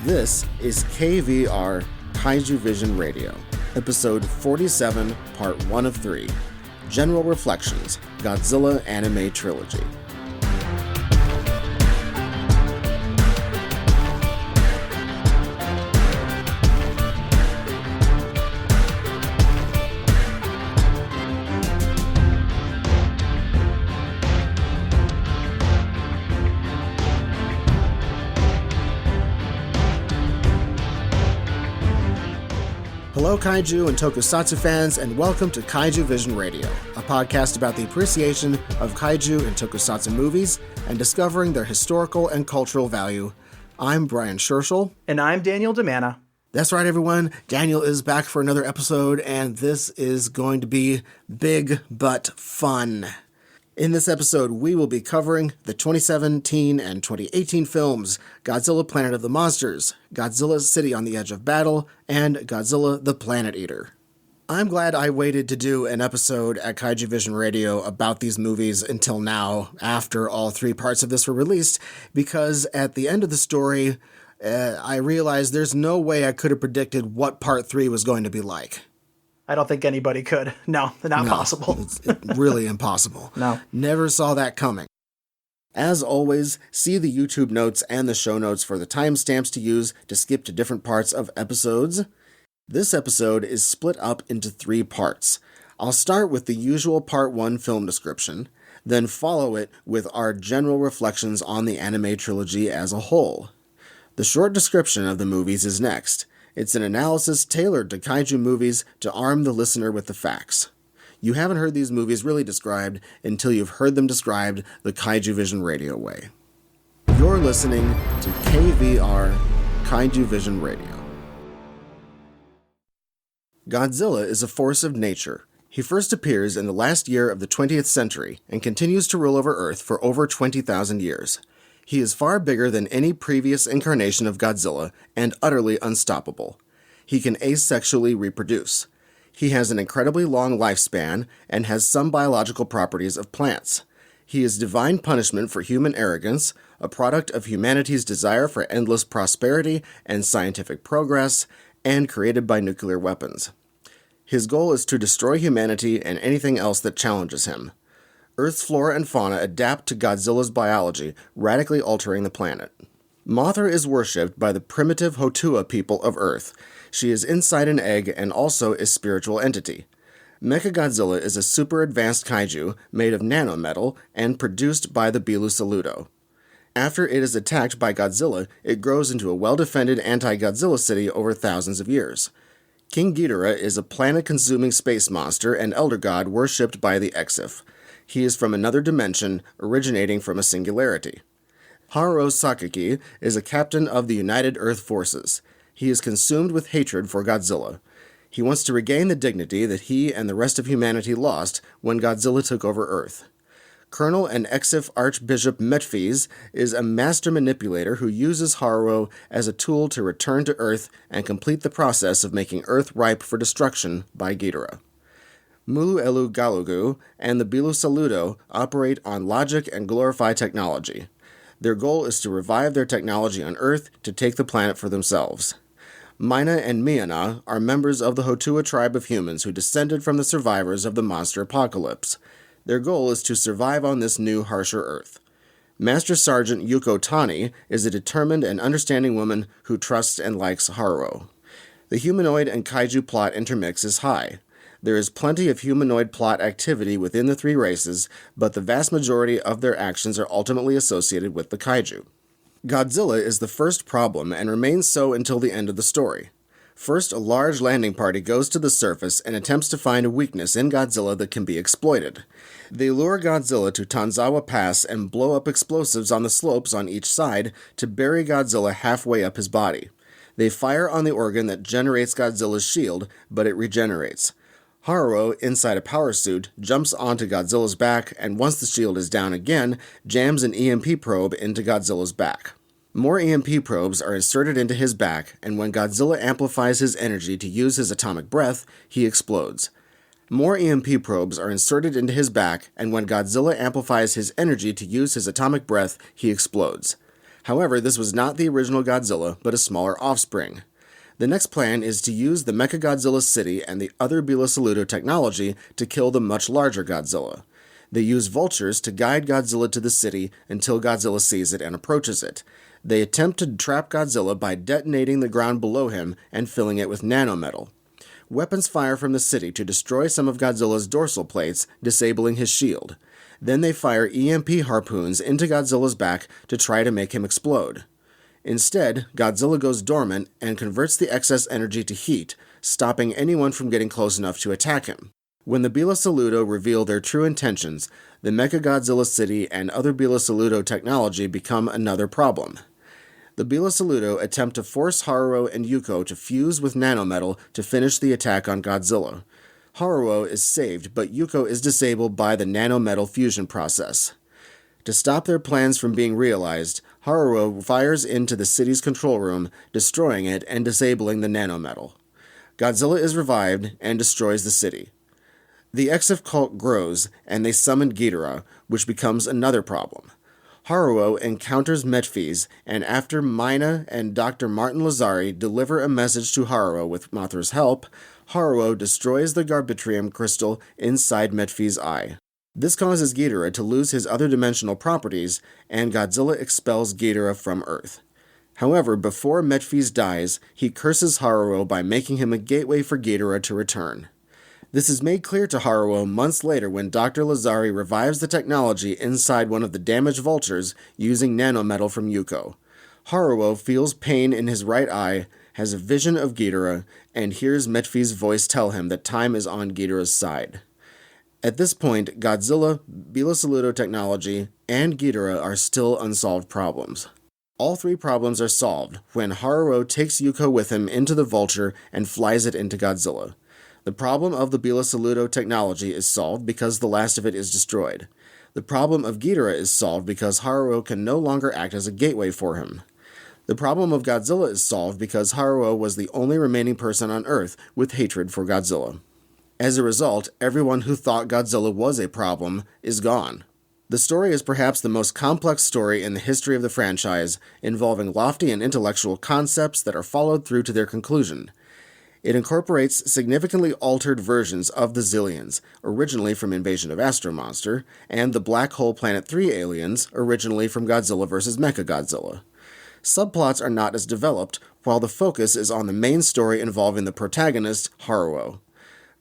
This is KVR Kaijuvision Radio, episode 47, part 1 of 3, General Reflections, Godzilla Anime Trilogy. Hello Kaiju and Tokusatsu fans, and welcome to Kaijuvision Radio, a podcast about the appreciation of Kaiju and Tokusatsu movies and discovering their historical and cultural value. I'm Brian Scherschel. And I'm Daniel DiManna. That's right, everyone. Daniel is back for another episode, and this is going to be big but fun. In this episode, we will be covering the 2017 and 2018 films Godzilla Planet of the Monsters, Godzilla City on the Edge of Battle, and Godzilla the Planet Eater. I'm glad I waited to do an episode at Kaijuvision Radio about these movies until now, after all three parts of this were released, because at the end of the story, I realized there's no way I could have predicted what part 3 was going to be like. I don't think anybody could. No, not possible. It's really impossible. No. Never saw that coming. As always, see the YouTube notes and the show notes for the timestamps to use to skip to different parts of episodes. This episode is split up into 3 parts. I'll start with the usual part 1 film description, then follow it with our general reflections on the anime trilogy as a whole. The short description of the movies is next. It's an analysis tailored to kaiju movies to arm the listener with the facts. You haven't heard these movies really described until you've heard them described the Kaijuvision Radio way. You're listening to KVR Kaijuvision Radio. Godzilla is a force of nature. He first appears in the last year of the 20th century and continues to rule over Earth for over 20,000 years. He is far bigger than any previous incarnation of Godzilla and utterly unstoppable. He can asexually reproduce. He has an incredibly long lifespan and has some biological properties of plants. He is divine punishment for human arrogance, a product of humanity's desire for endless prosperity and scientific progress, and created by nuclear weapons. His goal is to destroy humanity and anything else that challenges him. Earth's flora and fauna adapt to Godzilla's biology, radically altering the planet. Mothra is worshipped by the primitive Hotua people of Earth. She is inside an egg and also a spiritual entity. Mechagodzilla is a super advanced kaiju made of nanometal and produced by the Bilu Saludo. After it is attacked by Godzilla, it grows into a well-defended anti-Godzilla city over thousands of years. King Ghidorah is a planet-consuming space monster and elder god worshipped by the Exif. He is from another dimension, originating from a singularity. Haruo Sakaki is a captain of the United Earth Forces. He is consumed with hatred for Godzilla. He wants to regain the dignity that he and the rest of humanity lost when Godzilla took over Earth. Colonel and Exif Archbishop Metphys is a master manipulator who uses Haruo as a tool to return to Earth and complete the process of making Earth ripe for destruction by Ghidorah. Muluelu Galugu and the Bilu Saludo operate on logic and glorify technology. Their goal is to revive their technology on Earth to take the planet for themselves. Mina and Miana are members of the Hotua tribe of humans who descended from the survivors of the monster apocalypse. Their goal is to survive on this new, harsher Earth. Master Sergeant Yuko Tani is a determined and understanding woman who trusts and likes Haruo. The humanoid and kaiju plot intermix is high. There is plenty of humanoid plot activity within the 3 races, but the vast majority of their actions are ultimately associated with the kaiju. Godzilla is the first problem and remains so until the end of the story. First, a large landing party goes to the surface and attempts to find a weakness in Godzilla that can be exploited. They lure Godzilla to Tanzawa Pass and blow up explosives on the slopes on each side to bury Godzilla halfway up his body. They fire on the organ that generates Godzilla's shield, but it regenerates. Haruo, inside a power suit, jumps onto Godzilla's back, and once the shield is down again, jams an EMP probe into Godzilla's back. More EMP probes are inserted into his back, and when Godzilla amplifies his energy to use his atomic breath, he explodes. More EMP probes are inserted into his back, and when Godzilla amplifies his energy to use his atomic breath, he explodes. However, this was not the original Godzilla, but a smaller offspring. The next plan is to use the Mechagodzilla city and the other Bila Saluto technology to kill the much larger Godzilla. They use vultures to guide Godzilla to the city until Godzilla sees it and approaches it. They attempt to trap Godzilla by detonating the ground below him and filling it with nanometal. Weapons fire from the city to destroy some of Godzilla's dorsal plates, disabling his shield. Then they fire EMP harpoons into Godzilla's back to try to make him explode. Instead, Godzilla goes dormant and converts the excess energy to heat, stopping anyone from getting close enough to attack him. When the Bila Saluto reveal their true intentions, the Mechagodzilla city and other Bila Saluto technology become another problem. The Bila Saluto attempt to force Haruo and Yuko to fuse with nanometal to finish the attack on Godzilla. Haruo is saved, but Yuko is disabled by the nanometal fusion process. To stop their plans from being realized, Haruo fires into the city's control room, destroying it and disabling the nanometal. Godzilla is revived and destroys the city. The Exif cult grows, and they summon Ghidorah, which becomes another problem. Haruo encounters Metphis, and after Mina and Dr. Martin Lazari deliver a message to Haruo with Mothra's help, Haruo destroys the Garbitrium crystal inside Metphis' eye. This causes Ghidorah to lose his other dimensional properties, and Godzilla expels Ghidorah from Earth. However, before Metphis dies, he curses Haruo by making him a gateway for Ghidorah to return. This is made clear to Haruo months later when Dr. Lazari revives the technology inside one of the damaged vultures using nanometal from Yuko. Haruo feels pain in his right eye, has a vision of Ghidorah, and hears Metphis' voice tell him that time is on Ghidorah's side. At this point, Godzilla, Bila Saluto technology, and Ghidorah are still unsolved problems. All three problems are solved when Haruo takes Yuko with him into the vulture and flies it into Godzilla. The problem of the Bila Saluto technology is solved because the last of it is destroyed. The problem of Ghidorah is solved because Haruo can no longer act as a gateway for him. The problem of Godzilla is solved because Haruo was the only remaining person on Earth with hatred for Godzilla. As a result, everyone who thought Godzilla was a problem is gone. The story is perhaps the most complex story in the history of the franchise, involving lofty and intellectual concepts that are followed through to their conclusion. It incorporates significantly altered versions of the Zillions, originally from Invasion of Astro Monster, and the Black Hole Planet 3 aliens, originally from Godzilla vs. Mechagodzilla. Subplots are not as developed, while the focus is on the main story involving the protagonist, Haruo.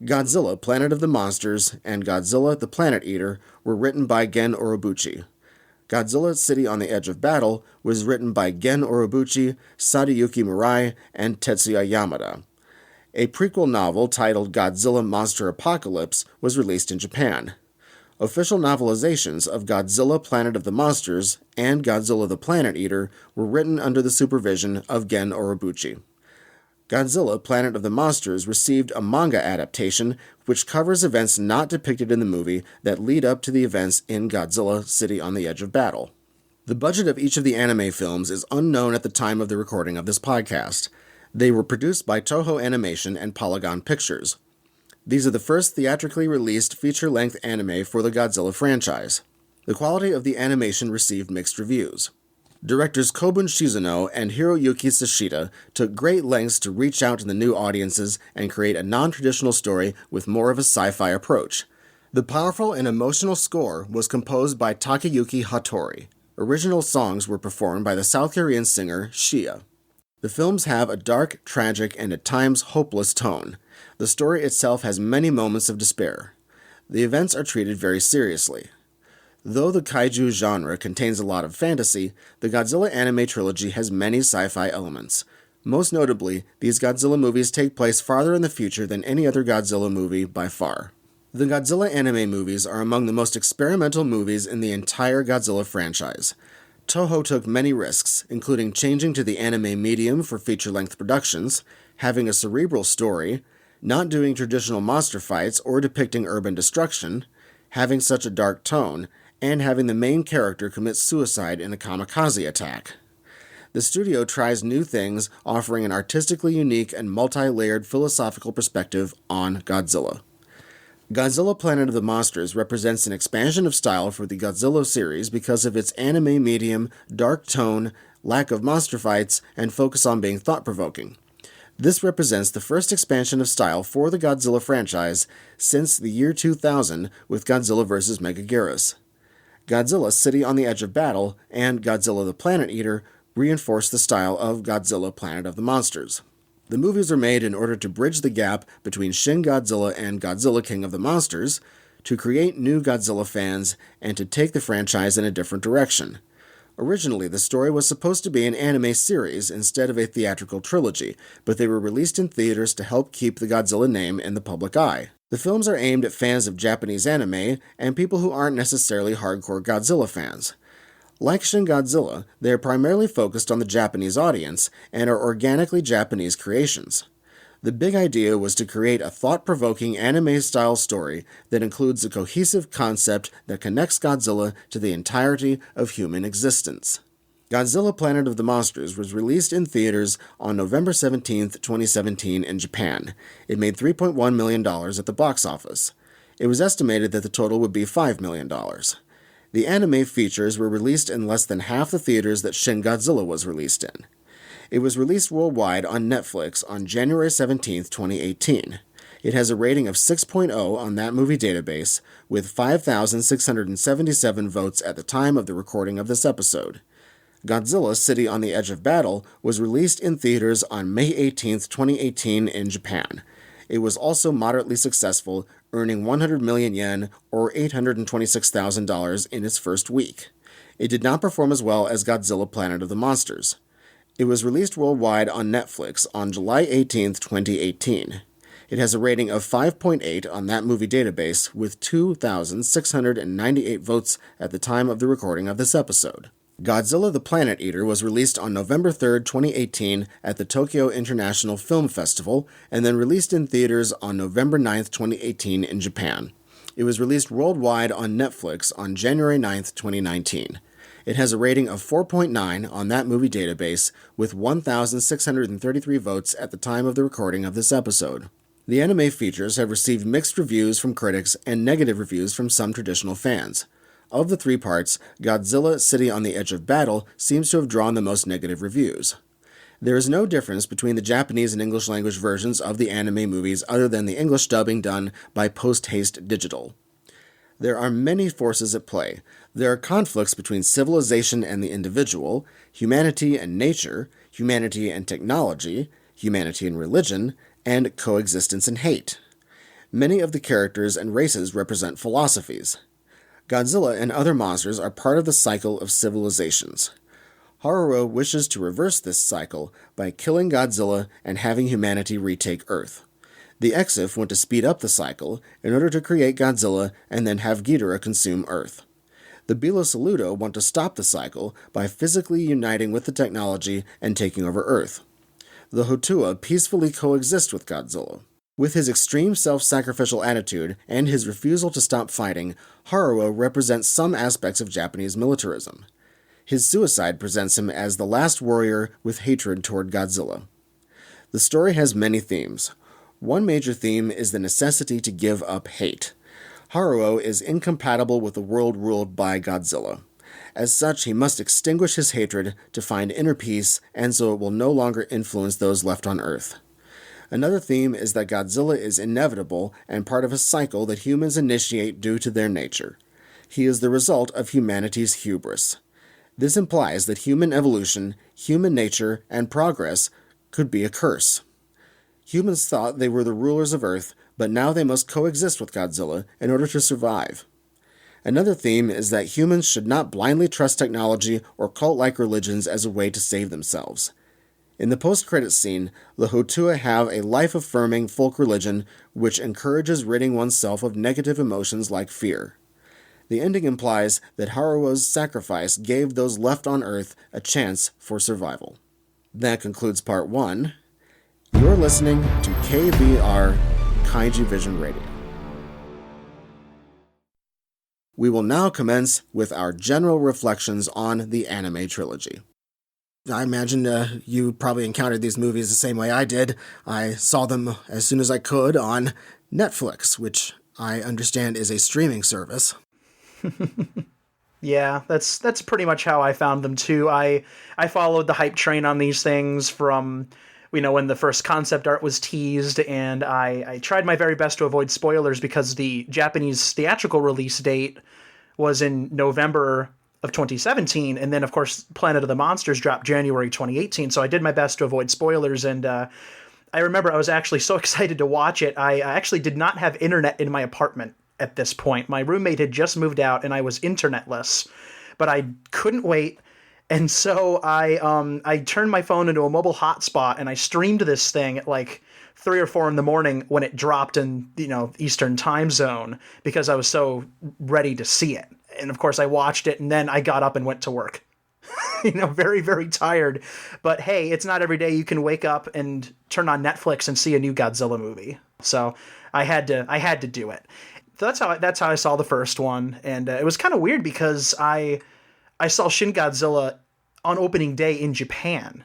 Godzilla, Planet of the Monsters, and Godzilla, the Planet Eater were written by Gen Urobuchi. Godzilla, City on the Edge of Battle was written by Gen Urobuchi, Sadayuki Murai, and Tetsuya Yamada. A prequel novel titled Godzilla Monster Apocalypse was released in Japan. Official novelizations of Godzilla, Planet of the Monsters, and Godzilla the Planet Eater were written under the supervision of Gen Urobuchi. Godzilla, Planet of the Monsters received a manga adaptation which covers events not depicted in the movie that lead up to the events in Godzilla, City on the Edge of Battle. The budget of each of the anime films is unknown at the time of the recording of this podcast. They were produced by Toho Animation and Polygon Pictures. These are the first theatrically released feature-length anime for the Godzilla franchise. The quality of the animation received mixed reviews. Directors Kobun Shizuno and Hiroyuki Sashida took great lengths to reach out to the new audiences and create a non-traditional story with more of a sci-fi approach. The powerful and emotional score was composed by Takayuki Hattori. Original songs were performed by the South Korean singer Shia. The films have a dark, tragic, and at times hopeless tone. The story itself has many moments of despair. The events are treated very seriously. Though the kaiju genre contains a lot of fantasy, the Godzilla anime trilogy has many sci-fi elements. Most notably, these Godzilla movies take place farther in the future than any other Godzilla movie by far. The Godzilla anime movies are among the most experimental movies in the entire Godzilla franchise. Toho took many risks, including changing to the anime medium for feature-length productions, having a cerebral story, not doing traditional monster fights or depicting urban destruction, having such a dark tone, and having the main character commit suicide in a kamikaze attack. The studio tries new things, offering an artistically unique and multi-layered philosophical perspective on Godzilla. Godzilla Planet of the Monsters represents an expansion of style for the Godzilla series because of its anime medium, dark tone, lack of monster fights, and focus on being thought-provoking. This represents the first expansion of style for the Godzilla franchise since the year 2000 with Godzilla vs. Megaguirus. Godzilla City on the Edge of Battle and Godzilla the Planet Eater reinforced the style of Godzilla Planet of the Monsters. The movies were made in order to bridge the gap between Shin Godzilla and Godzilla King of the Monsters, to create new Godzilla fans, and to take the franchise in a different direction. Originally, the story was supposed to be an anime series instead of a theatrical trilogy, but they were released in theaters to help keep the Godzilla name in the public eye. The films are aimed at fans of Japanese anime and people who aren't necessarily hardcore Godzilla fans. Like Shin Godzilla, they are primarily focused on the Japanese audience and are organically Japanese creations. The big idea was to create a thought-provoking anime-style story that includes a cohesive concept that connects Godzilla to the entirety of human existence. Godzilla Planet of the Monsters was released in theaters on November 17, 2017 in Japan. It made $3.1 million at the box office. It was estimated that the total would be $5 million. The anime features were released in less than half the theaters that Shin Godzilla was released in. It was released worldwide on Netflix on January 17, 2018. It has a rating of 6.0 on that movie database, with 5,677 votes at the time of the recording of this episode. Godzilla City on the Edge of Battle was released in theaters on May 18, 2018 in Japan. It was also moderately successful, earning 100 million yen or $826,000 in its first week. It did not perform as well as Godzilla Planet of the Monsters. It was released worldwide on Netflix on July 18, 2018. It has a rating of 5.8 on that movie database, with 2,698 votes at the time of the recording of this episode. Godzilla the Planet Eater was released on November 3, 2018 at the Tokyo International Film Festival, and then released in theaters on November 9, 2018 in Japan. It was released worldwide on Netflix on January 9, 2019. It has a rating of 4.9 on that movie database, with 1,633 votes at the time of the recording of this episode. The anime features have received mixed reviews from critics and negative reviews from some traditional fans. Of the three parts, Godzilla City on the Edge of Battle seems to have drawn the most negative reviews. There is no difference between the Japanese and English language versions of the anime movies other than the English dubbing done by Post-Haste Digital. There are many forces at play. There are conflicts between civilization and the individual, humanity and nature, humanity and technology, humanity and religion, and coexistence and hate. Many of the characters and races represent philosophies. Godzilla and other monsters are part of the cycle of civilizations. Haruo wishes to reverse this cycle by killing Godzilla and having humanity retake Earth. The Exif want to speed up the cycle in order to create Godzilla and then have Ghidorah consume Earth. The Bilo Saludo want to stop the cycle by physically uniting with the technology and taking over Earth. The Hotua peacefully coexist with Godzilla. With his extreme self-sacrificial attitude and his refusal to stop fighting, Haruo represents some aspects of Japanese militarism. His suicide presents him as the last warrior with hatred toward Godzilla. The story has many themes. One major theme is the necessity to give up hate. Haruo is incompatible with the world ruled by Godzilla. As such, he must extinguish his hatred to find inner peace, and so it will no longer influence those left on Earth. Another theme is that Godzilla is inevitable and part of a cycle that humans initiate due to their nature. He is the result of humanity's hubris. This implies that human evolution, human nature, and progress could be a curse. Humans thought they were the rulers of Earth, but now they must coexist with Godzilla in order to survive. Another theme is that humans should not blindly trust technology or cult-like religions as a way to save themselves. In the post-credits scene, the Hotua have a life-affirming folk religion which encourages ridding oneself of negative emotions like fear. The ending implies that Haruo's sacrifice gave those left on Earth a chance for survival. That concludes part 1. You're listening to KVR Kaijuvision Radio. We will now commence with our general reflections on the anime trilogy. I imagine you probably encountered these movies the same way I did. I saw them as soon as I could on Netflix, which I understand is a streaming service. Yeah, that's pretty much how I found them too. I followed the hype train on these things from, when the first concept art was teased, and I tried my very best to avoid spoilers because the Japanese theatrical release date was in November of 2017, and then of course Planet of the Monsters dropped January 2018. So I did my best to avoid spoilers, and I remember I was actually so excited to watch it. I actually did not have internet in my apartment at this point. My roommate had just moved out and I was internetless, but I couldn't wait. And so I turned my phone into a mobile hotspot and I streamed this thing at like 3 or 4 in the morning when it dropped in, Eastern time zone, because I was so ready to see it. And of course I watched it and then I got up and went to work. Very, very tired. But hey, it's not every day you can wake up and turn on Netflix and see a new Godzilla movie. So I had to do it. So that's how I saw the first one, and it was kind of weird because I saw Shin Godzilla on opening day in Japan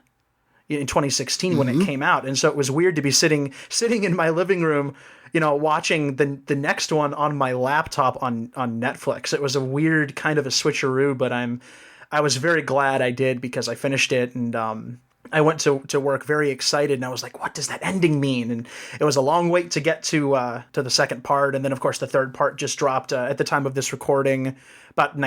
in 2016 when it came out, and so it was weird to be sitting in my living room, watching the next one on my laptop on Netflix. It was a weird kind of a switcheroo, but I was very glad I did because I finished it, and I went to work very excited, and I was like, what does that ending mean? And it was a long wait to get to the second part. And then, of course, the third part just dropped at the time of this recording about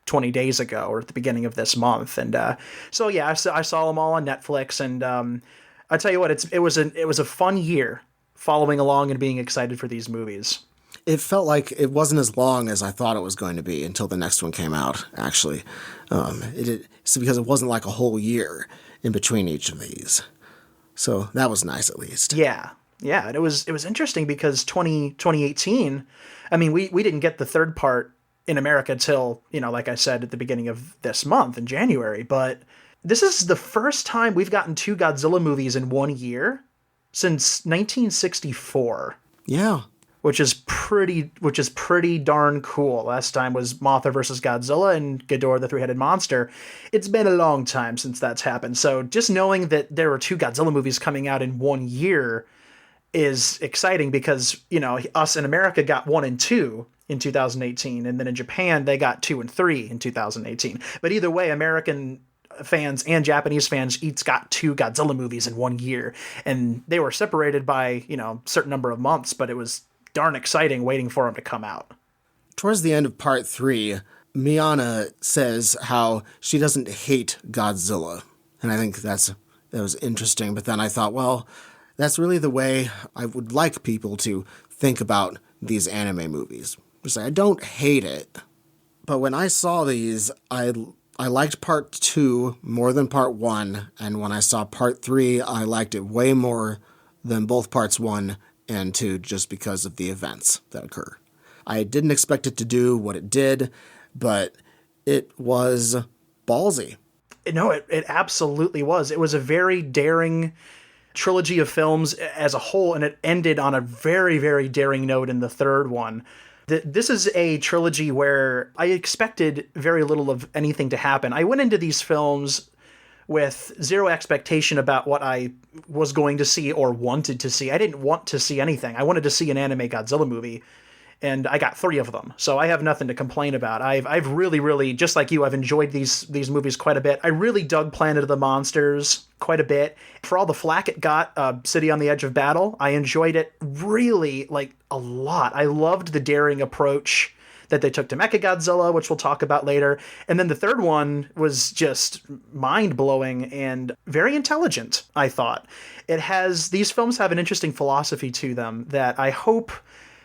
20 days ago, or at the beginning of this month. And so, yeah, I saw them all on Netflix. And I tell you what, it was a fun year following along and being excited for these movies. It felt like it wasn't as long as I thought it was going to be until the next one came out, actually. Because it wasn't like a whole year in between each of these. So that was nice, at least. Yeah. And it was interesting because 2018, I mean, we didn't get the third part in America till, like I said, at the beginning of this month in January. But this is the first time we've gotten 2 Godzilla movies in 1 year since 1964. Yeah. Which is pretty darn cool. Last time was Mothra vs. Godzilla and Ghidorah the Three-Headed Monster. It's been a long time since that's happened. So just knowing that there were 2 Godzilla movies coming out in 1 year is exciting because, us in America got 1 and 2 in 2018. And then in Japan, they got 2 and 3 in 2018. But either way, American fans and Japanese fans each got 2 Godzilla movies in 1 year. And they were separated by, a certain number of months, but it was darn exciting waiting for him to come out. Towards the end of part 3, Miana says how she doesn't hate Godzilla. And I think that was interesting. But then I thought, well, that's really the way I would like people to think about these anime movies. Just like, I don't hate it. But when I saw these, I liked part 2 more than part 1. And when I saw part 3, I liked it way more than both parts 1 and 2, just because of the events that occur. I didn't expect it to do what it did, but it was ballsy. No, it absolutely was. It was a very daring trilogy of films as a whole, and it ended on a very, very daring note in the third one. This is a trilogy where I expected very little of anything to happen. I went into these films with zero expectation about what I was going to see or wanted to see. I didn't want to see anything. I wanted to see an anime Godzilla movie, and I got 3 of them. So I have nothing to complain about. I've really, really, just like you, I've enjoyed these movies quite a bit. I really dug Planet of the Monsters quite a bit. For all the flack it got, City on the Edge of Battle, I enjoyed it really, a lot. I loved the daring approach that they took to Mechagodzilla, which we'll talk about later. And then the third one was just mind-blowing and very intelligent, I thought. These films have an interesting philosophy to them that I hope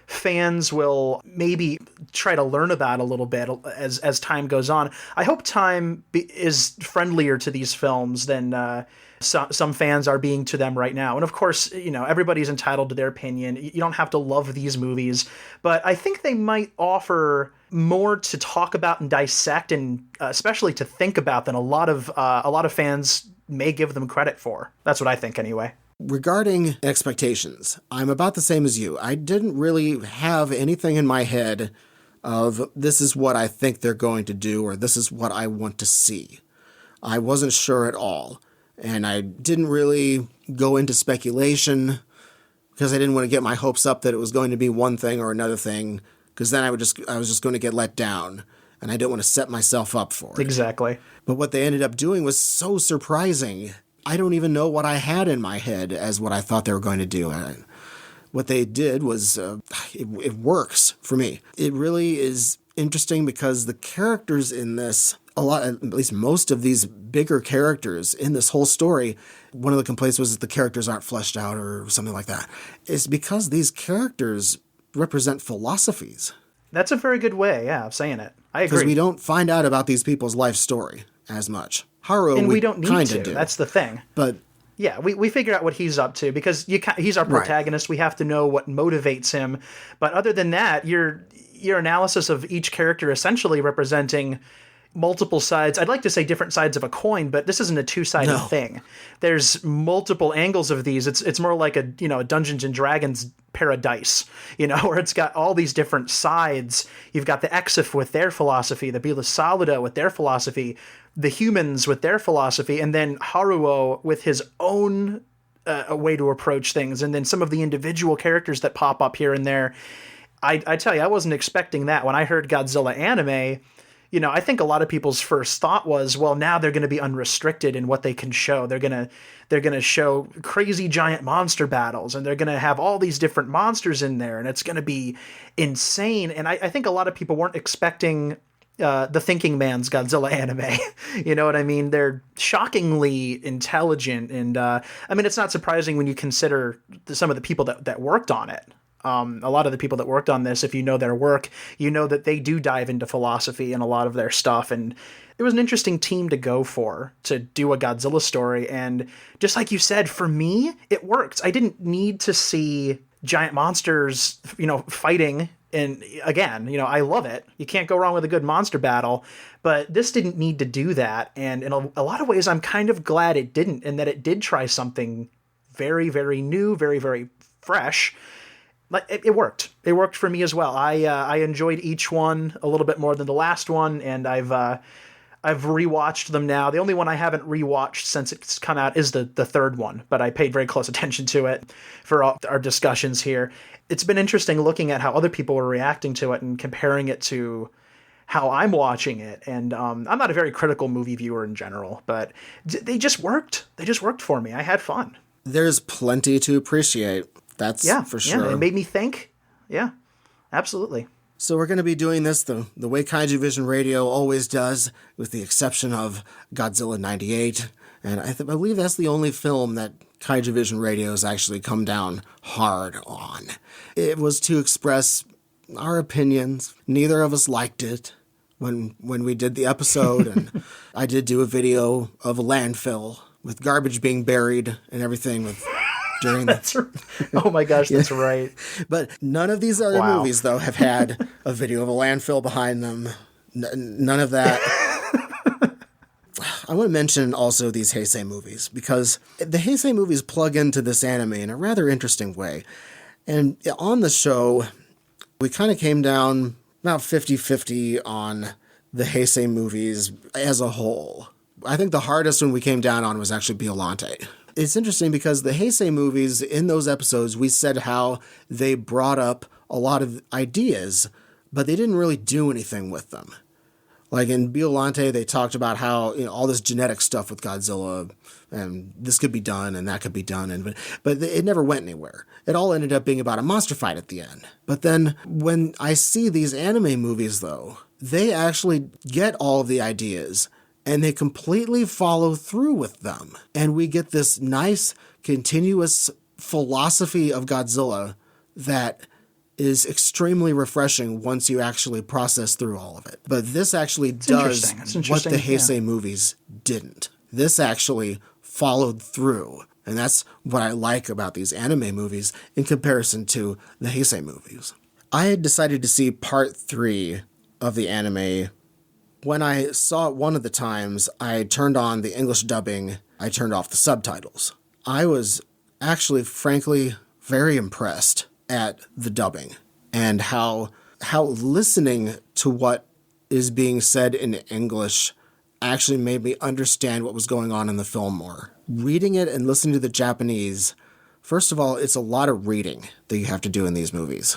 fans will maybe try to learn about a little bit as time goes on. I hope time is friendlier to these films than some fans are being to them right now. And of course, everybody's entitled to their opinion. You don't have to love these movies, but I think they might offer more to talk about and dissect, and especially to think about, than a lot of fans may give them credit for. That's what I think, anyway. Regarding expectations, I'm about the same as you. I didn't really have anything in my head of this is what I think they're going to do or this is what I want to see. I wasn't sure at all. And I didn't really go into speculation because I didn't want to get my hopes up that it was going to be one thing or another thing, because then I was just going to get let down. and I didn't want to set myself up for it. Exactly. But what they ended up doing was so surprising. I don't even know what I had in my head as what I thought they were going to do. What they did was, it works for me. It really is interesting because the characters in this, at least most of these bigger characters in this whole story, one of the complaints was that the characters aren't fleshed out or something like that. It's because these characters represent philosophies. That's a very good way, of saying it. I agree. Because we don't find out about these people's life story as much. Haru, and we don't need to. Do. That's the thing. But yeah, we figure out what he's up to because he's our protagonist. Right. We have to know what motivates him. But other than that, your analysis of each character essentially representing multiple sides. I'd like to say different sides of a coin, but this isn't a two-sided thing. There's multiple angles of these. It's more like a Dungeons and Dragons paradise, where it's got all these different sides. You've got the Exif with their philosophy, the Bila Solida with their philosophy, the humans with their philosophy, and then Haruo with his own a way to approach things, and then some of the individual characters that pop up here and there. I tell you, I wasn't expecting that. When I heard Godzilla anime, I think a lot of people's first thought was, well, now they're going to be unrestricted in what they can show. They're going to show crazy giant monster battles, and they're going to have all these different monsters in there, and it's going to be insane. And I think a lot of people weren't expecting the thinking man's Godzilla anime. You know what I mean? They're shockingly intelligent, and it's not surprising when you consider some of the people that worked on it. A lot of the people that worked on this, if you know their work, you know that they do dive into philosophy and a lot of their stuff. And it was an interesting team to go for, to do a Godzilla story. And just like you said, for me, it worked. I didn't need to see giant monsters, fighting. And again, I love it. You can't go wrong with a good monster battle. But this didn't need to do that. And in a lot of ways, I'm kind of glad it didn't, and that it did try something very, very new, very, very fresh. It worked. It worked for me as well. I enjoyed each one a little bit more than the last one, and I've rewatched them now. The only one I haven't rewatched since it's come out is the third one, but I paid very close attention to it for our discussions here. It's been interesting looking at how other people were reacting to it and comparing it to how I'm watching it. And I'm not a very critical movie viewer in general, but they just worked. They just worked for me. I had fun. There's plenty to appreciate. That's for sure. Yeah, it made me think. Yeah, absolutely. So we're going to be doing this the way Kaijuvision Radio always does, with the exception of Godzilla 98. And I believe that's the only film that Kaijuvision Radio has actually come down hard on. It was to express our opinions. Neither of us liked it when we did the episode. And I did do a video of a landfill with garbage being buried and everything during oh my gosh, that's right. But none of these other movies, though, have had a video of a landfill behind them. None of that. I want to mention also these Heisei movies, because the Heisei movies plug into this anime in a rather interesting way. And on the show, we kind of came down about 50-50 on the Heisei movies as a whole. I think the hardest one we came down on was actually Biollante. It's interesting because the Heisei movies, in those episodes, we said how they brought up a lot of ideas, but they didn't really do anything with them. Like in Biollante, they talked about how all this genetic stuff with Godzilla, and this could be done and that could be done, but it never went anywhere. It all ended up being about a monster fight at the end. But then when I see these anime movies, though, they actually get all of the ideas and they completely follow through with them. And we get this nice, continuous philosophy of Godzilla that is extremely refreshing once you actually process through all of it. But this actually does what the Heisei movies didn't. This actually followed through. And that's what I like about these anime movies in comparison to the Heisei movies. I had decided to see part 3 of the anime. When I saw it one of the times, I turned on the English dubbing. I turned off the subtitles. I was actually, frankly, very impressed at the dubbing and how listening to what is being said in English actually made me understand what was going on in the film more. Reading it and listening to the Japanese, first of all, it's a lot of reading that you have to do in these movies.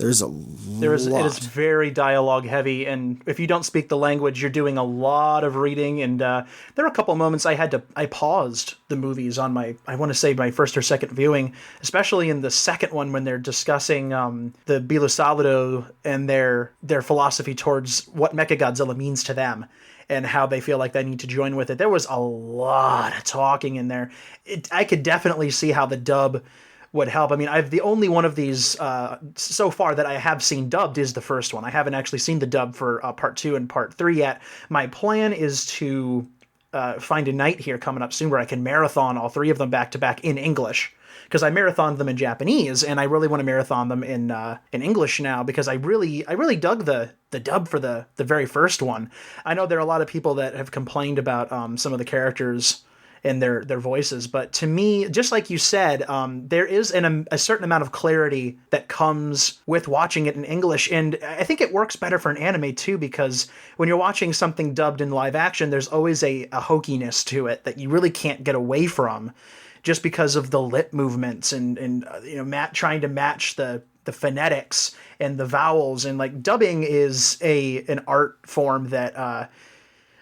There's a lot. It is very dialogue heavy, and if you don't speak the language, you're doing a lot of reading. And there were a couple moments I paused the movies on I want to say my first or second viewing, especially in the second one when they're discussing the Bilusalido and their philosophy towards what Mechagodzilla means to them and how they feel like they need to join with it. There was a lot of talking in there. I could definitely see how the dub would help. I mean, the only one of these so far that I have seen dubbed is the first one. I haven't actually seen the dub for part 2 and part 3 yet. My plan is to find a night here coming up soon where I can marathon all 3 of them back to back in English, because I marathoned them in Japanese, and I really want to marathon them in English now, because I really dug the dub for the very first one. I know there are a lot of people that have complained about some of the characters and their voices, but to me, just like you said, there is a certain amount of clarity that comes with watching it in English, and I think it works better for an anime too, because when you're watching something dubbed in live action, there's always a hokiness to it that you really can't get away from, just because of the lip movements and trying to match the phonetics and the vowels, and like dubbing is an art form that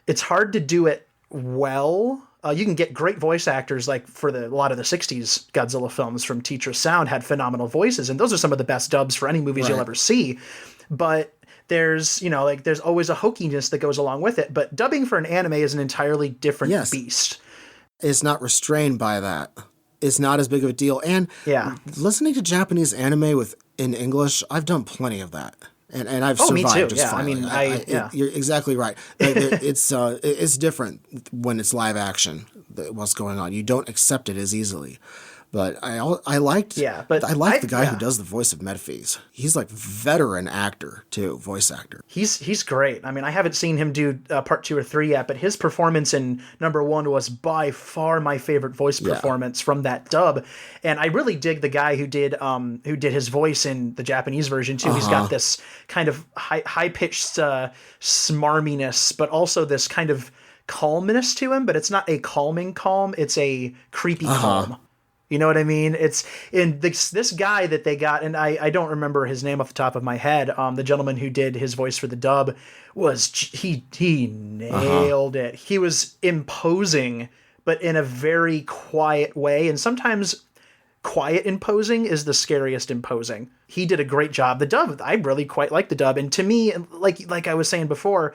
it's hard to do it well. You can get great voice actors, like for a lot of the 60s Godzilla films from Teacher Sound had phenomenal voices, and those are some of the best dubs for any movies you'll ever see. But there's always a hokiness that goes along with it. But dubbing for an anime is an entirely different beast. It's not restrained by that. It's not as big of a deal. And listening to Japanese anime in English, I've done plenty of that. And I've survived me too. just fine. I mean, you're exactly right. It's different when it's live action, what's going on. You don't accept it as easily. But I liked the guy who does the voice of Metaphys. He's like veteran actor too, voice actor. He's great. I mean, I haven't seen him do part 2 or 3 yet, but his performance in number 1 was by far my favorite voice performance from that dub. And I really dig the guy who did his voice in the Japanese version too. He's got this kind of high pitched smarminess, but also this kind of calmness to him. But it's not a calming calm; it's a creepy calm. You know what I mean? It's in this guy that they got, and I don't remember his name off the top of my head. The gentleman who did his voice for the dub he nailed it. He was imposing, but in a very quiet way, and sometimes quiet imposing is the scariest imposing. He did a great job. The dub, I really quite like the dub, and to me, like I was saying before,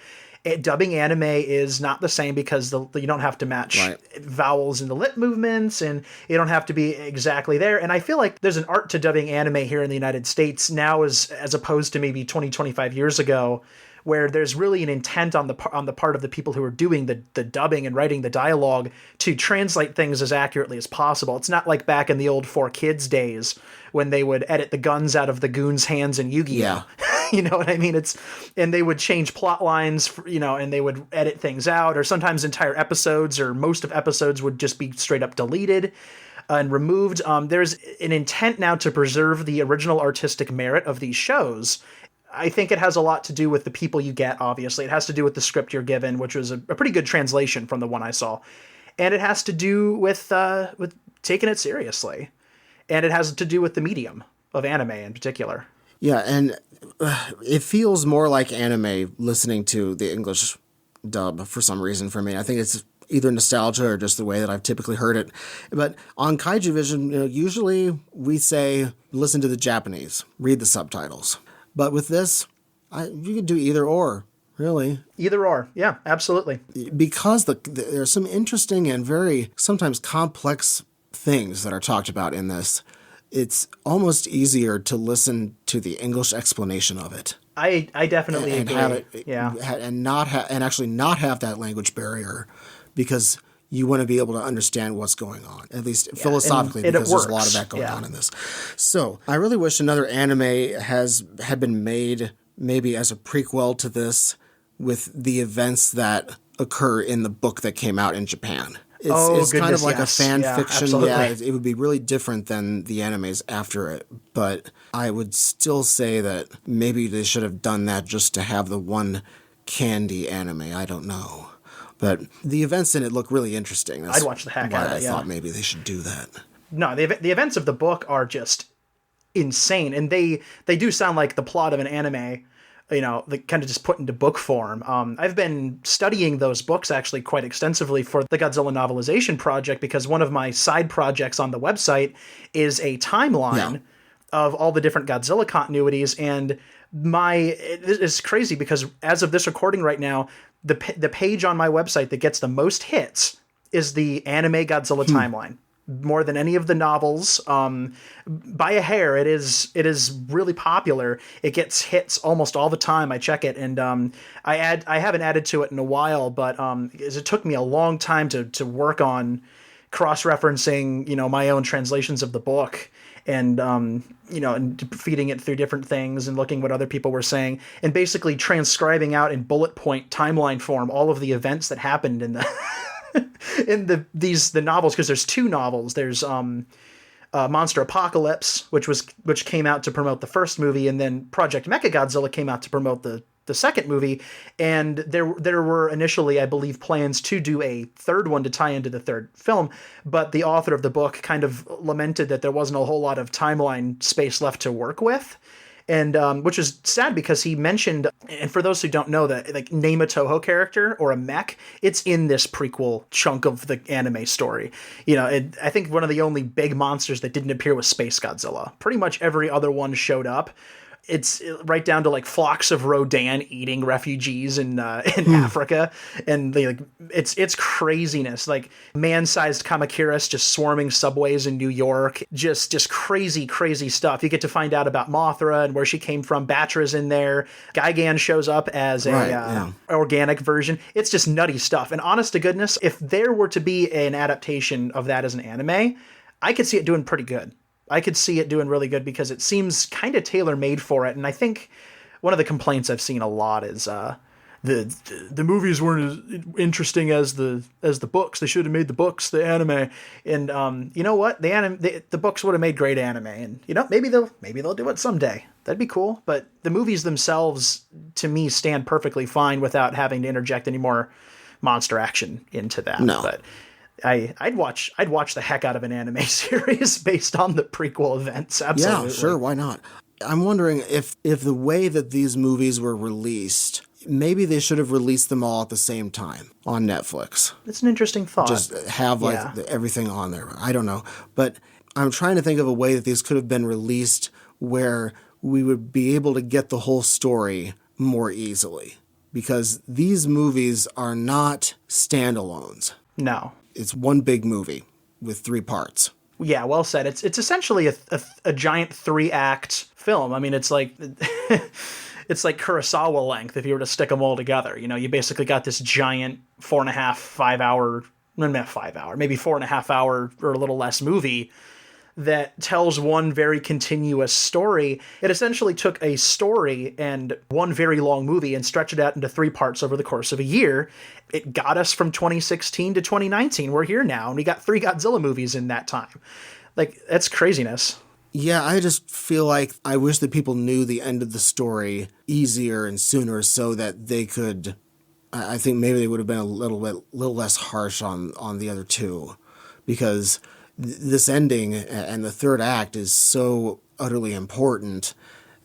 dubbing anime is not the same because you don't have to match vowels in the lip movements, and you don't have to be exactly there. And I feel like there's an art to dubbing anime here in the United States now as opposed to maybe 20, 25 years ago, where there's really an intent on the part of the people who are doing the dubbing and writing the dialogue to translate things as accurately as possible. It's not like back in the old 4Kids days when they would edit the guns out of the goons' hands in Yu-Gi-Oh! Yeah. You know what I mean? And they would change plot lines, and they would edit things out, or sometimes entire episodes or most of episodes would just be straight up deleted and removed. There's an intent now to preserve the original artistic merit of these shows. I think it has a lot to do with the people you get, obviously. It has to do with the script you're given, which was a pretty good translation from the one I saw. And it has to do with taking it seriously. And it has to do with the medium of anime in particular. Yeah, and it feels more like anime listening to the English dub for some reason for me. I think it's either nostalgia or just the way that I've typically heard it. But on Kaijuvision, usually we say listen to the Japanese, read the subtitles. But with this, you could do either or, really. Either or, yeah, absolutely. Because there's some interesting and very sometimes complex things that are talked about in this. It's almost easier to listen to the English explanation of it. I definitely agree. Have it, and actually not have that language barrier, because you want to be able to understand what's going on, at least philosophically, because there's a lot of that going on in this. So I really wish another anime had been made, maybe as a prequel to this, with the events that occur in the book that came out in Japan. It's kind of like a fan fiction. Absolutely. Yeah, it would be really different than the animes after it. But I would still say that maybe they should have done that just to have the one candy anime. I don't know. But the events in it look really interesting. I'd watch the heck out of it, I thought maybe they should do that. No, the events of the book are just insane. And they do sound like the plot of an anime, that kind of just put into book form. I've been studying those books actually quite extensively for the Godzilla Novelization Project, because one of my side projects on the website is a timeline of all the different Godzilla continuities. And it's crazy because as of this recording right now, the page on my website that gets the most hits is the anime Godzilla timeline. More than any of the novels, by a hair. It is really popular. It gets hits almost all the time. I check it, and I haven't added to it in a while, but it took me a long time to work on cross-referencing, my own translations of the book, and and feeding it through different things and looking what other people were saying, and basically transcribing out in bullet point timeline form all of the events that happened in the the novels, because there's two novels. There's Monster Apocalypse, which came out to promote the first movie, and then Project Mechagodzilla came out to promote the second movie. And there were initially, I believe, plans to do a third one to tie into the third film, but the author of the book kind of lamented that there wasn't a whole lot of timeline space left to work with. And which is sad, because he mentioned, and for those who don't know, that like name a Toho character or a mech, it's in this prequel chunk of the anime story. I think one of the only big monsters that didn't appear was Space Godzilla. Pretty much every other one showed up. It's right down to like flocks of Rodan eating refugees in Africa, and it's craziness. Like man-sized Kamakiras just swarming subways in New York, just crazy stuff. You get to find out about Mothra and where she came from. Batra's in there. Gigan shows up as organic version. It's just nutty stuff. And honest to goodness, if there were to be an adaptation of that as an anime, I could see it doing pretty good. I could see it doing really good, because it seems kind of tailor-made for it. And I think one of the complaints I've seen a lot is the movies weren't as interesting as the books. They should have made the books the anime. And you know what? The books would have made great anime. And maybe they'll do it someday. That'd be cool. But the movies themselves, to me, stand perfectly fine without having to interject any more monster action into that. No. But I'd watch the heck out of an anime series based on the prequel events. Absolutely. Yeah, sure, why not? I'm wondering if the way that these movies were released, maybe they should have released them all at the same time on Netflix. It's an interesting thought. Just have everything on there. I don't know. But I'm trying to think of a way that these could have been released where we would be able to get the whole story more easily. Because these movies are not standalones. No. It's one big movie with 3 parts. Yeah, well said. It's essentially a giant 3-act film. I mean, it's like it's like Kurosawa length if you were to stick them all together. You basically got this giant 4.5, 5 hour, not 5 hour, maybe 4.5 hour or a little less movie that tells one very continuous story. It essentially took a story and one very long movie and stretched it out into 3 parts over the course of a year. It got us from 2016 to 2019. We're here now, and we got 3 Godzilla movies in that time. Like, that's craziness. Yeah, I just feel like I wish that people knew the end of the story easier and sooner, so that they could, I think maybe they would have been a little less harsh on the other 2, because this ending and the 3rd act is so utterly important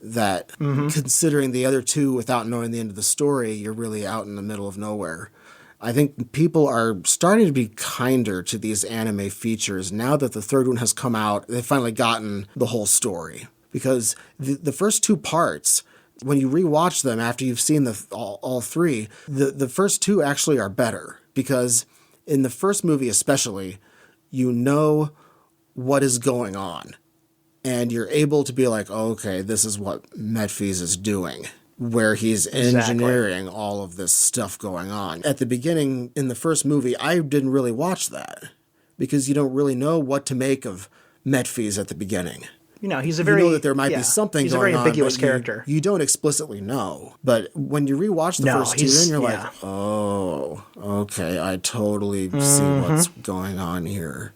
that considering the other 2 without knowing the end of the story, you're really out in the middle of nowhere. I think people are starting to be kinder to these anime features now that the 3rd one has come out. They've finally gotten the whole story, because the first 2 parts, when you rewatch them after you've seen all 3, the first 2 actually are better, because in the first movie especially, you know what is going on, and you're able to be like, oh, okay, this is what Medphys is doing, where he's engineering all of this stuff going on. At the beginning, in the first movie, I didn't really watch that, because you don't really know what to make of Medphys at the beginning. He's a very... You know that there might be something going on. He's a very ambiguous character. You don't explicitly know. But when you rewatch the first 2, then you're like, oh, okay, I totally see what's going on here.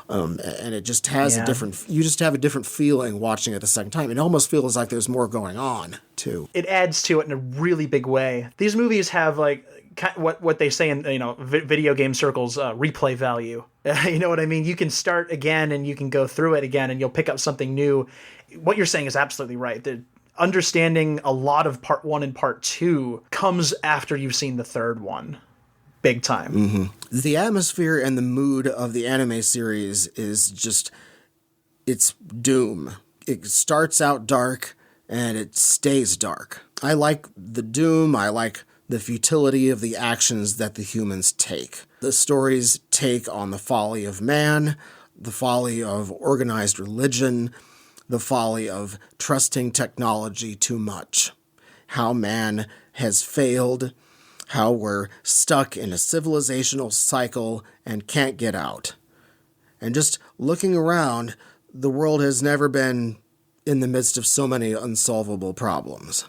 And it just has Yeah. you just have a different feeling watching it the second time. It almost feels like there's more going on, too. It adds to it in a really big way. These movies have like what they say in video game circles, replay value. You know what I mean? You can start again and you can go through it again and you'll pick up something new. What you're saying is absolutely right. The understanding a lot of part 1 and part 2 comes after you've seen the third one. Big time. Mm-hmm. The atmosphere and the mood of the anime series is just, it's doom. It starts out dark and it stays dark. I like the doom. I like the futility of the actions that the humans take. The stories take on the folly of man, the folly of organized religion, the folly of trusting technology too much, how man has failed, how we're stuck in a civilizational cycle and can't get out. And just looking around, the world has never been in the midst of so many unsolvable problems.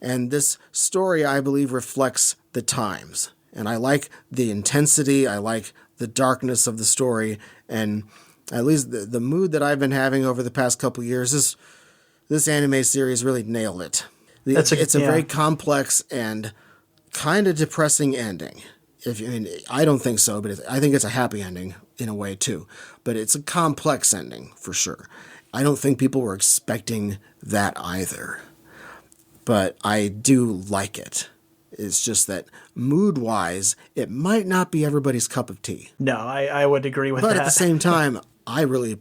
And this story, I believe, reflects the times. And I like the intensity, I like the darkness of the story, and at least the mood that I've been having over the past couple of years, this anime series really nailed it. It's a very complex and kind of depressing ending. I don't think so, but I think it's a happy ending in a way too. But it's a complex ending for sure. I don't think people were expecting that either. But I do like it. It's just that mood-wise, it might not be everybody's cup of tea. No, I would agree with that. But at the same time, I really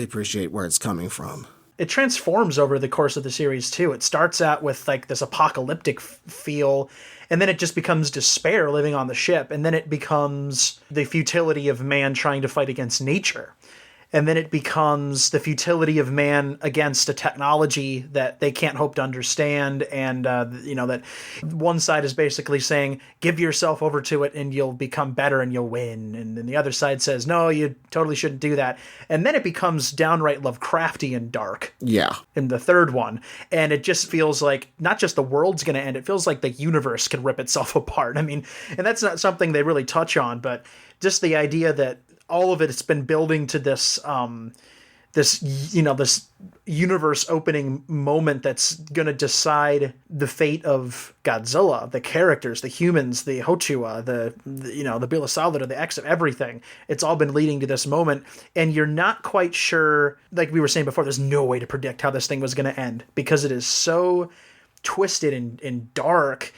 appreciate where it's coming from. It transforms over the course of the series too. It starts out with like this apocalyptic feel, and then it just becomes despair living on the ship, and then it becomes the futility of man trying to fight against nature. And then it becomes the futility of man against a technology that they can't hope to understand. And, that one side is basically saying, give yourself over to it and you'll become better and you'll win. And then the other side says, no, you totally shouldn't do that. And then it becomes downright Lovecraftian dark. Yeah. In the third one. And it just feels like not just the world's going to end, it feels like the universe can rip itself apart. I mean, and that's not something they really touch on, but just the idea that all of it's been building to this universe opening moment that's going to decide the fate of Godzilla, the characters, the humans, the Hochua, the Bilasaldra, the X of everything. It's all been leading to this moment, and you're not quite sure, like we were saying before, there's no way to predict how this thing was going to end because it is so twisted and dark,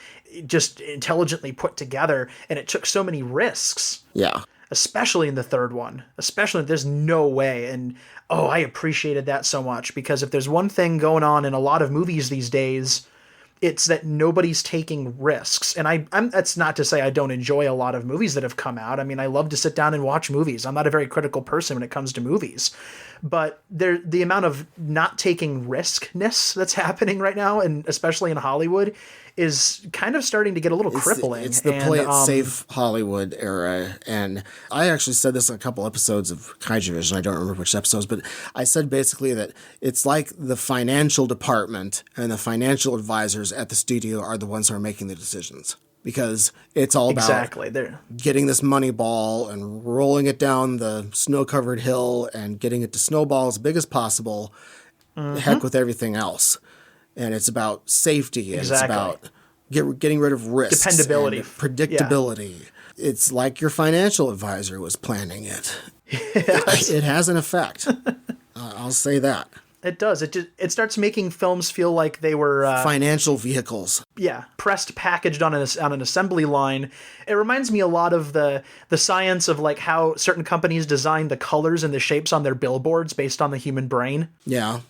just intelligently put together, and it took so many risks. Yeah. Especially in the third one, there's no way. And I appreciated that so much, because if there's one thing going on in a lot of movies these days, it's that nobody's taking risks. And I'm that's not to say I don't enjoy a lot of movies that have come out. I mean, I love to sit down and watch movies. I'm not a very critical person when it comes to movies, but the amount of not taking riskness that's happening right now, and especially in Hollywood, is kind of starting to get a little crippling. It's the play it safe Hollywood era. And I actually said this in a couple episodes of Kaijuvision. I don't remember which episodes, but I said basically that it's like the financial department and the financial advisors at the studio are the ones who are making the decisions. Because it's all about getting this money ball and rolling it down the snow-covered hill and getting it to snowball as big as possible. Mm-hmm. Heck with everything else. And it's about safety. And it's about getting rid of risks. Dependability. And predictability. Yeah. It's like your financial advisor was planning it. Yes. It has an effect. I'll say that. It does. It starts making films feel like they were financial vehicles. Yeah, pressed, packaged on an assembly line. It reminds me a lot of the science of like how certain companies design the colors and the shapes on their billboards based on the human brain. Yeah,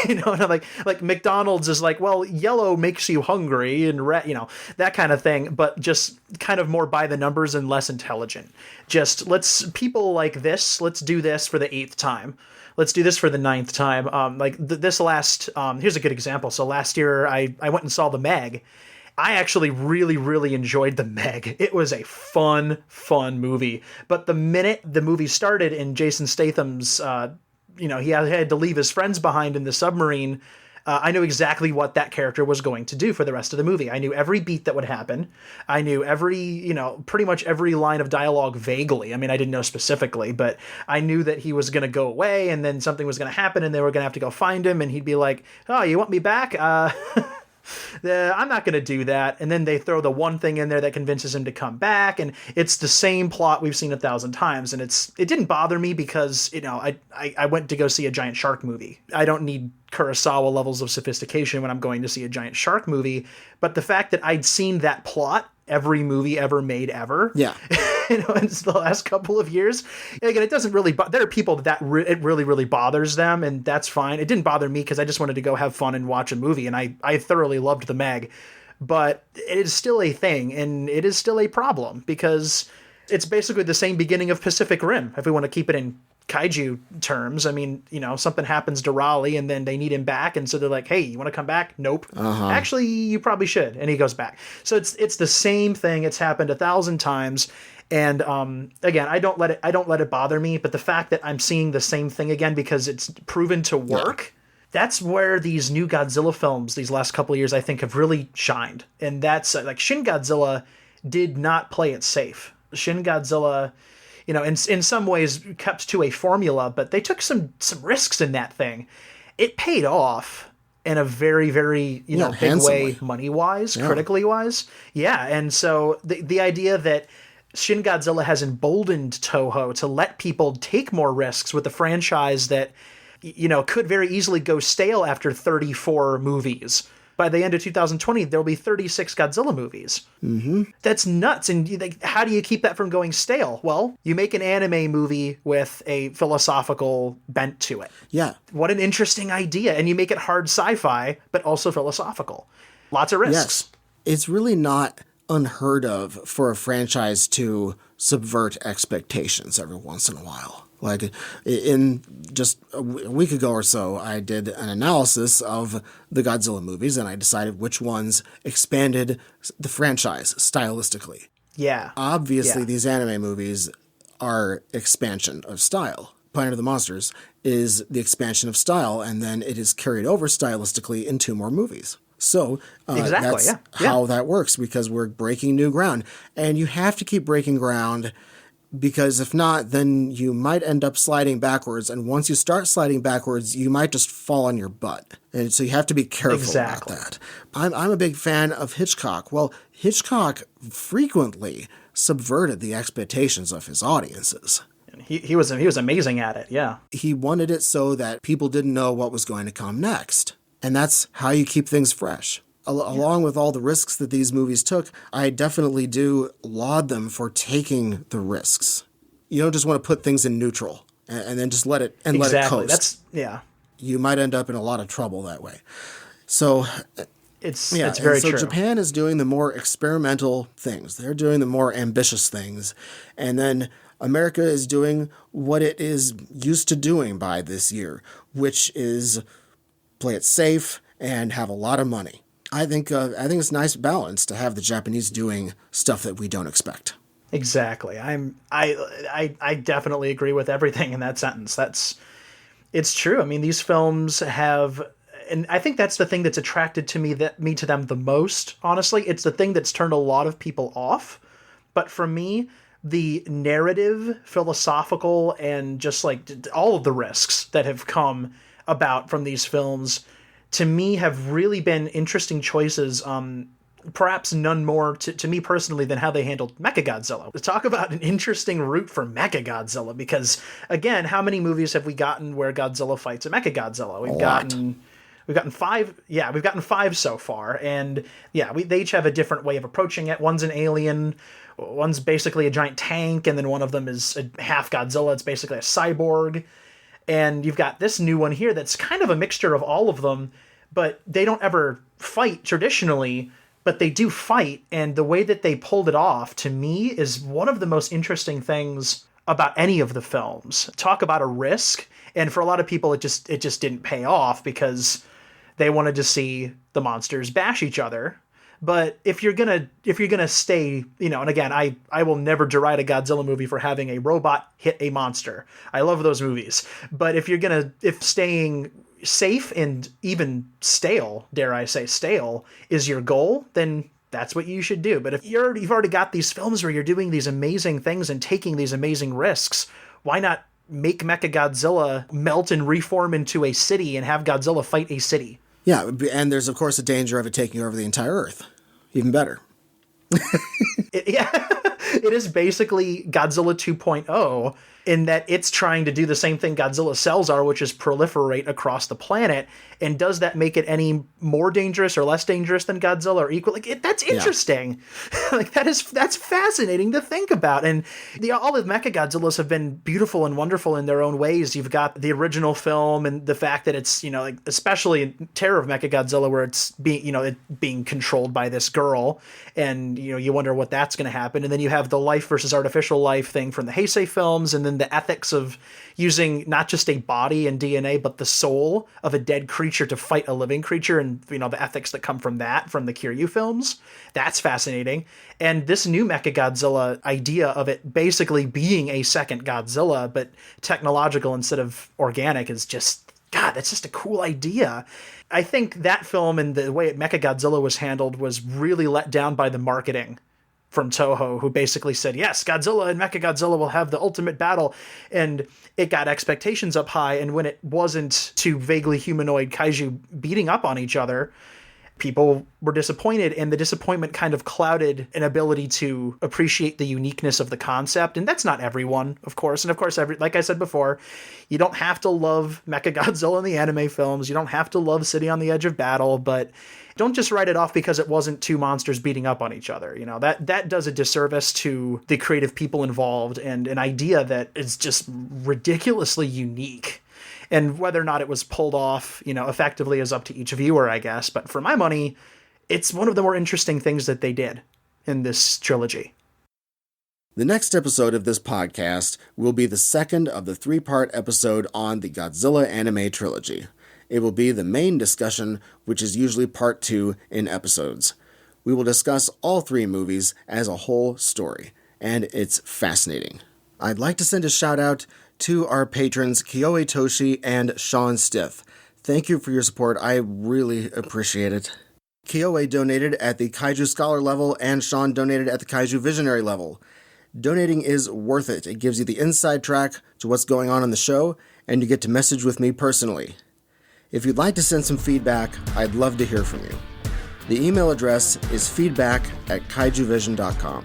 like McDonald's is like, well, yellow makes you hungry and red, that kind of thing, but just kind of more by the numbers and less intelligent. Just people like this. Let's do this for the 8th time. Let's do this for the 9th time. Here's a good example. So last year I went and saw The Meg. I actually really, really enjoyed The Meg. It was a fun movie. But the minute the movie started and Jason Statham's, he had to leave his friends behind in the submarine, I knew exactly what that character was going to do for the rest of the movie. I knew every beat that would happen. I knew pretty much every line of dialogue vaguely. I mean, I didn't know specifically, but I knew that he was going to go away and then something was going to happen and they were going to have to go find him and he'd be like, oh, you want me back? I'm not going to do that. And then they throw the one thing in there that convinces him to come back. And it's the same plot we've seen 1,000 times. And it didn't bother me because, I went to go see a giant shark movie. I don't need Kurosawa levels of sophistication when I'm going to see a giant shark movie. But the fact that I'd seen that plot every movie ever made ever. Yeah. In the last couple of years. Again, it doesn't really, there are people that it really, really bothers them, and that's fine. It didn't bother me because I just wanted to go have fun and watch a movie, and I thoroughly loved the Meg. But it is still a thing, and it is still a problem because it's basically the same beginning of Pacific Rim, if we want to keep it in kaiju terms. I mean, something happens to Raleigh and then they need him back. And so they're like, hey, you want to come back? Nope. Actually, you probably should. And he goes back. So it's the same thing. It's happened 1,000 times. And again, I don't let it bother me. But the fact that I'm seeing the same thing again because it's proven to work, that's where these new Godzilla films these last couple of years, I think, have really shined. And that's like Shin Godzilla did not play it safe. Shin Godzilla, in some ways kept to a formula, but they took some risks in that thing. It paid off in a very, very, big way, money-wise, critically wise. Yeah, and so the idea that Shin Godzilla has emboldened Toho to let people take more risks with a franchise that, could very easily go stale after 34 movies. By the end of 2020, there'll be 36 Godzilla movies. Mm-hmm. That's nuts. And how do you keep that from going stale? Well, you make an anime movie with a philosophical bent to it. Yeah. What an interesting idea. And you make it hard sci-fi, but also philosophical. Lots of risks. Yes. It's really not unheard of for a franchise to subvert expectations every once in a while. Like in just a week ago or so, I did an analysis of the Godzilla movies, and I decided which ones expanded the franchise stylistically. Yeah. Obviously, these anime movies are expansion of style. Planet of the Monsters is the expansion of style, and then it is carried over stylistically in 2 more movies. So that's how that works, because we're breaking new ground. And you have to keep breaking ground, because if not, then you might end up sliding backwards. And once you start sliding backwards, you might just fall on your butt. And so you have to be careful about that. I'm a big fan of Hitchcock. Well, Hitchcock frequently subverted the expectations of his audiences. He was amazing at it, yeah. He wanted it so that people didn't know what was going to come next. And that's how you keep things fresh. Along with all the risks that these movies took, I definitely do laud them for taking the risks. You don't just want to put things in neutral and then just let it coast. You might end up in a lot of trouble that way. So it's very true. Japan is doing the more experimental things. They're doing the more ambitious things. And then America is doing what it is used to doing by this year, which is play it safe and have a lot of money. I think it's a nice balance to have the Japanese doing stuff that we don't expect. Exactly. I definitely agree with everything in that sentence. It's true. I mean, these films have, and I think that's the thing that's attracted to me to them the most. Honestly, it's the thing that's turned a lot of people off. But for me, the narrative, philosophical, and just like all of the risks that have come about from these films, to me, have really been interesting choices, perhaps none more to me personally than how they handled Mechagodzilla. Talk about an interesting route for Mechagodzilla, because, again, how many movies have we gotten where Godzilla fights a Mechagodzilla? We've gotten 5. Yeah, we've gotten 5 so far, and they each have a different way of approaching it. One's an alien, one's basically a giant tank, and then one of them is a half Godzilla. It's basically a cyborg. And you've got this new one here that's kind of a mixture of all of them, but they don't ever fight traditionally, but they do fight. And the way that they pulled it off, to me, is one of the most interesting things about any of the films. Talk about a risk. And for a lot of people, it just didn't pay off because they wanted to see the monsters bash each other. But if you're gonna stay, and again, I will never deride a Godzilla movie for having a robot hit a monster. I love those movies. But if staying safe and even stale, dare I say stale, is your goal, then that's what you should do. But if you've already got these films where you're doing these amazing things and taking these amazing risks, why not make Mechagodzilla melt and reform into a city and have Godzilla fight a city? Yeah, and there's, of course, a danger of it taking over the entire Earth. Even better. It is basically Godzilla 2.0 in that it's trying to do the same thing Godzilla cells are, which is proliferate across the planet. And does that make it any more dangerous or less dangerous than Godzilla or equal? That's interesting. Yeah. That's fascinating to think about. And all the Mechagodzillas have been beautiful and wonderful in their own ways. You've got the original film and the fact that it's, especially in Terror of Mechagodzilla, where it's being controlled by this girl, and you wonder what that's going to happen. And then you have the life versus artificial life thing from the Heisei films, and then the ethics of using not just a body and DNA, but the soul of a dead creature to fight a living creature, and the ethics that come from that, from the Kiryu films. That's fascinating. And this new Mechagodzilla idea of it basically being a second Godzilla, but technological instead of organic, is just, God, that's just a cool idea. I think that film and the way Mechagodzilla was handled was really let down by the marketing from Toho, who basically said, yes, Godzilla and Mechagodzilla will have the ultimate battle. And it got expectations up high. And when it wasn't two vaguely humanoid kaiju beating up on each other, people were disappointed. And the disappointment kind of clouded an ability to appreciate the uniqueness of the concept. And that's not everyone, of course. And of course, like I said before, you don't have to love Mechagodzilla in the anime films. You don't have to love City on the Edge of Battle, but don't just write it off because it wasn't two monsters beating up on each other. That does a disservice to the creative people involved and an idea that is just ridiculously unique. And whether or not it was pulled off, effectively is up to each viewer, I guess. But for my money, it's one of the more interesting things that they did in this trilogy. The next episode of this podcast will be the second of the 3-part episode on the Godzilla anime trilogy. It will be the main discussion, which is usually part 2 in episodes. We will discuss all 3 movies as a whole story, and it's fascinating. I'd like to send a shout out to our patrons Kyoe Toshi and Sean Stiff. Thank you for your support. I really appreciate it. Kyoe donated at the Kaiju Scholar level, and Sean donated at the Kaiju Visionary level. Donating is worth it. It gives you the inside track to what's going on the show, and you get to message with me personally. If you'd like to send some feedback, I'd love to hear from you. The email address is feedback@kaijuvision.com.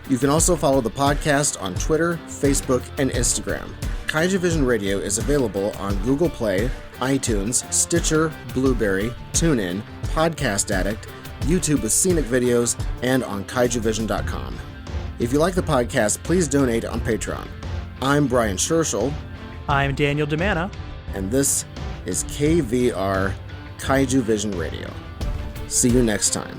You can also follow the podcast on Twitter, Facebook, and Instagram. Kaijuvision Radio is available on Google Play, iTunes, Stitcher, Blueberry, TuneIn, Podcast Addict, YouTube with Scenic videos, and on kaijuvision.com. If you like the podcast, please donate on Patreon. I'm Brian Scherschel. I'm Daniel DiManna. And this is KVR Kaijuvision Radio. See you next time.